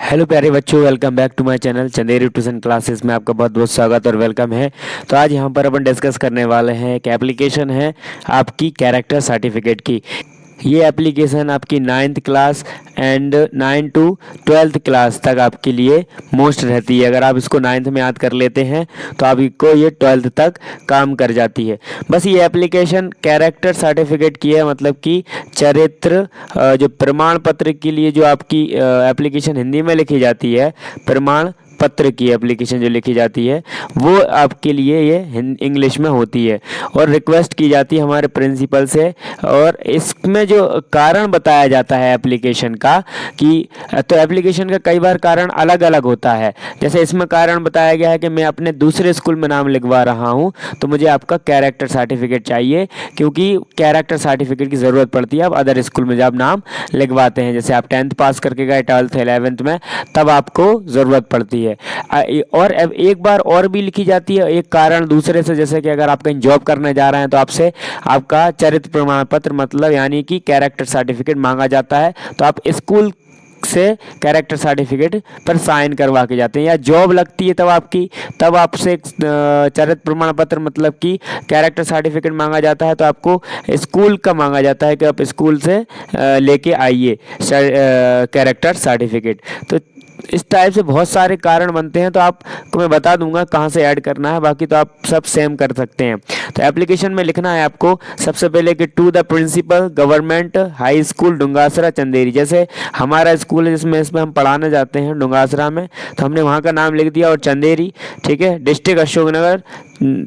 Hello प्यारे बच्चों, welcome back to my channel Chanderi tuition classes में आपका बहुत बहुत स्वागत और वेलकम है। तो आज यहाँ पर अपन डिस्कस करने वाले हैं एक एप्लीकेशन है आपकी कैरेक्टर सर्टिफिकेट की। ये एप्लीकेशन आपकी 9th class and 9 to 12th class तक आपके लिए मोस्ट रहती है। अगर आप इसको 9th में याद कर लेते हैं तो आपको ये 12th तक काम कर जाती है। बस ये एप्लीकेशन कैरेक्टर सर्टिफिकेट की है, मतलब कि चरित्र जो प्रमाण पत्र के लिए जो आपकी एप्लीकेशन हिंदी में लिखी जाती है, प्रमाण पत्र की एप्लीकेशन जो लिखी जाती है वो आपके लिए ये इंग्लिश में होती है और रिक्वेस्ट की जाती है हमारे प्रिंसिपल से। और इसमें जो कारण बताया जाता है एप्लीकेशन का कि तो एप्लीकेशन का कई बार कारण अलग अलग होता है। जैसे इसमें कारण बताया गया है कि मैं अपने दूसरे स्कूल में नाम लिखवा रहा हूँ तो मुझे आपका कैरेक्टर सर्टिफिकेट चाहिए, क्योंकि कैरेक्टर सर्टिफिकेट की ज़रूरत पड़ती है आप अदर स्कूल में जब नाम लिखवाते हैं। जैसे आप 10th पास करके गए 12th 11th में, तब आपको ज़रूरत पड़ती है। और अब एक बार और भी लिखी जाती है एक कारण दूसरे से, जैसे कि अगर आप कहीं जॉब करने जा रहे हैं तो आपसे आपका चरित्र प्रमाण पत्र मतलब यानी कि कैरेक्टर सर्टिफिकेट मांगा जाता है, तो आप स्कूल से कैरेक्टर सर्टिफिकेट पर साइन करवा के जाते हैं। या जॉब लगती है तब आपसे एक चरित्र प्रमाण पत्र मतलब कि कैरेक्टर सर्टिफिकेट मांगा जाता है, तो आपको स्कूल का मांगा जाता है कि आप स्कूल से लेके आइए कैरेक्टर सर्टिफिकेट। तो इस टाइप से बहुत सारे कारण बनते हैं, तो आपको मैं बता दूंगा कहाँ से ऐड करना है, बाकी तो आप सब सेम कर सकते हैं। तो एप्लीकेशन में लिखना है आपको सबसे पहले कि to the principal government high school Dungasara Chanderi. जैसे हमारा स्कूल है जिसमें इसमें हम पढ़ाने जाते हैं डुंगासरा में, तो हमने वहाँ का नाम लिख दिया और चंदेरी, ठीक है, डिस्ट्रिक्ट अशोकनगर,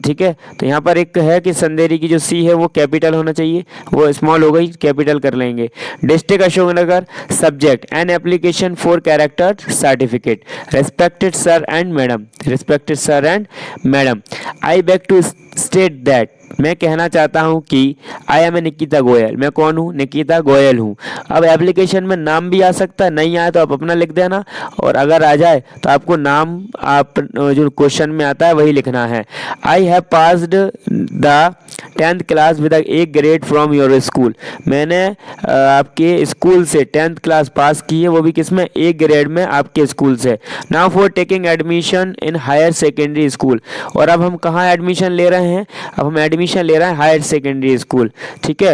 ठीक है। तो यहाँ पर एक है कि चंदेरी की जो सी है वो कैपिटल होना चाहिए, वो स्मॉल हो गई, कैपिटल कर लेंगे। District Ashoknagar, subject an application for character certificate, respected sir and madam, respected sir and madam, I beg to state that, मैं कहना चाहता हूं कि I am a Nikita Goyal, मैं कौन हूं, निकिता गोयल हूं। अब एप्लीकेशन में नाम भी आ सकता है, नहीं आए तो आप अपना लिख देना, और अगर आ जाए तो आपको नाम आप जो क्वेश्चन में आता है वही लिखना है। I have passed the 10th class with A grade from your school, मैंने आपके स्कूल से 10th क्लास पास की है, वो भी किसमें, ए ग्रेड में आपके स्कूल से। Now for taking admission in higher secondary school, और अब हम कहाँ एडमिशन ले रहे हैं, अब हम एडमिशन ले रहे हैं हायर सेकेंडरी स्कूल, ठीक है।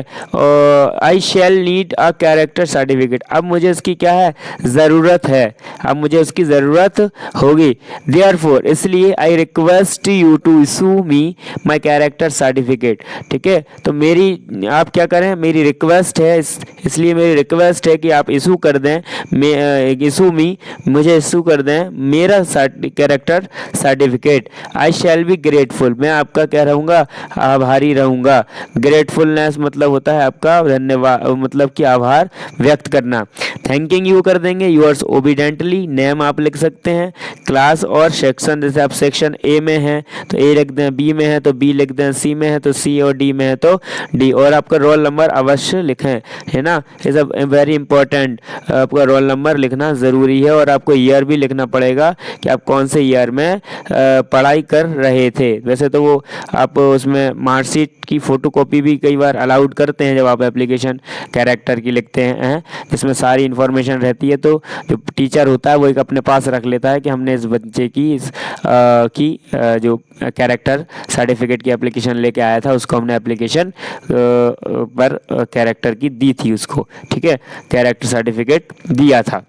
आई shall need a character certificate, अब मुझे इसकी क्या है, ज़रूरत है, अब मुझे उसकी ज़रूरत होगी। देयरफॉर, इसलिए I request you to issue me my character certificate, ठीक है। तो मेरी आप क्या करें, मेरी रिक्वेस्ट है, इसलिए मेरी रिक्वेस्ट है कि आप इशू कर दें, इशू मी, मुझे इशू कर दें मेरा character certificate. I shall be grateful, मैं आपका क्या रहूँगा, आभारी रहूँगा। ग्रेटफुलनेस मतलब होता है आपका धन्यवाद, मतलब कि आभार व्यक्त करना। थैंकिंग यू कर देंगे, यूअर्स ओबीडेंटली, नेम आप लिख सकते हैं, क्लास और सेक्शन, जैसे आप सेक्शन ए में हैं तो ए लिख दें, बी में है तो बी लिख दें, सी में है तो सी, और डी में है तो डी, और आपका रोल नंबर अवश्य लिखें, है ना, इज अ वेरी इंपॉर्टेंट, आपका रोल नंबर लिखना ज़रूरी है। और आपको ईयर भी लिखना पड़ेगा कि आप कौन से ईयर में पढ़ाई कर रहे थे। वैसे तो वो आप उसमें मार्कशीट की फ़ोटोकॉपी भी कई बार अलाउड करते हैं जब आप एप्लीकेशन कैरेक्टर की लिखते हैं, जिसमें सारी इन्फॉर्मेशन रहती है, तो जो टीचर होता है वो एक अपने पास रख लेता है कि हमने इस बच्चे की जो कैरेक्टर सर्टिफिकेट की एप्लीकेशन लेके आया था उसको हमने एप्लीकेशन पर कैरेक्टर की दी थी उसको, ठीक है, कैरेक्टर सर्टिफिकेट दिया था,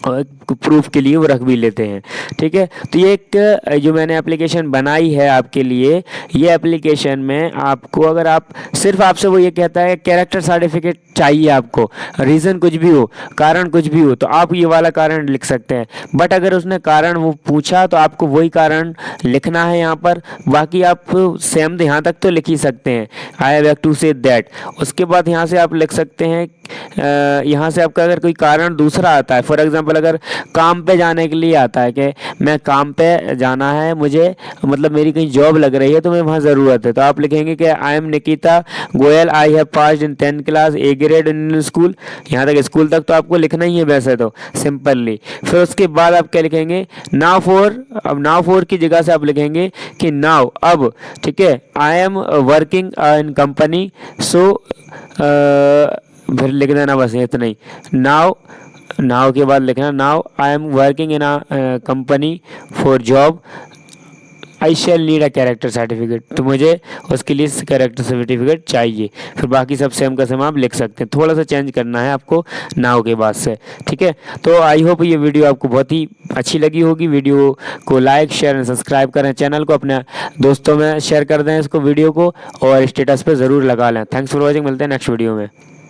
और प्रूफ के लिए वो रख भी लेते हैं, ठीक है। तो ये एक जो मैंने एप्लीकेशन बनाई है आपके लिए, ये एप्लीकेशन में आपको अगर आप सिर्फ आपसे वो ये कहता है कैरेक्टर सर्टिफिकेट चाहिए आपको, रीज़न कुछ भी हो, कारण कुछ भी हो, तो आप ये वाला कारण लिख सकते हैं। बट अगर उसने कारण वो पूछा तो आपको वही कारण लिखना है यहाँ पर, बाकी आप सेम यहाँ तक तो लिख ही सकते हैं, I have to say that. उसके बाद यहाँ से आप लिख सकते हैं, यहाँ से आपका अगर कोई कारण दूसरा आता है, फॉर एग्जांपल अगर काम पे जाने के लिए आता है कि मैं काम पे जाना है, मुझे मतलब मेरी कहीं जॉब लग रही है तो मैं वहाँ ज़रूरत है, तो आप लिखेंगे कि I M Nikita Goyal, I have passed in 10th class A grade in school, यहाँ तक स्कूल तक तो आपको लिखना ही है वैसे तो सिंपली। फिर उसके बाद आप क्या लिखेंगे, नाउ फॉर, अब नाउ फॉर की जगह से आप लिखेंगे कि नाउ, अब, ठीक है, I am working in company, so फिर लिख देना बस इतना ही, नाउ नाउ के बाद लिखना now I am working in a company for job, I shall need a character certificate. तो मुझे उसके लिए कैरेक्टर सर्टिफिकेट चाहिए। फिर बाकी सब सेम का सेम आप लिख सकते हैं, थोड़ा सा चेंज करना है आपको नाउ के बाद से। ठीक है, तो आई होप ये वीडियो आपको बहुत ही अच्छी लगी होगी। वीडियो को लाइक शेयर एंड सब्सक्राइब करें, चैनल को अपने दोस्तों में शेयर कर दें इसको वीडियो को, और स्टेटस पे ज़रूर लगा लें। थैंक्स फॉर वॉचिंग, मिलते हैं नेक्स्ट वीडियो में।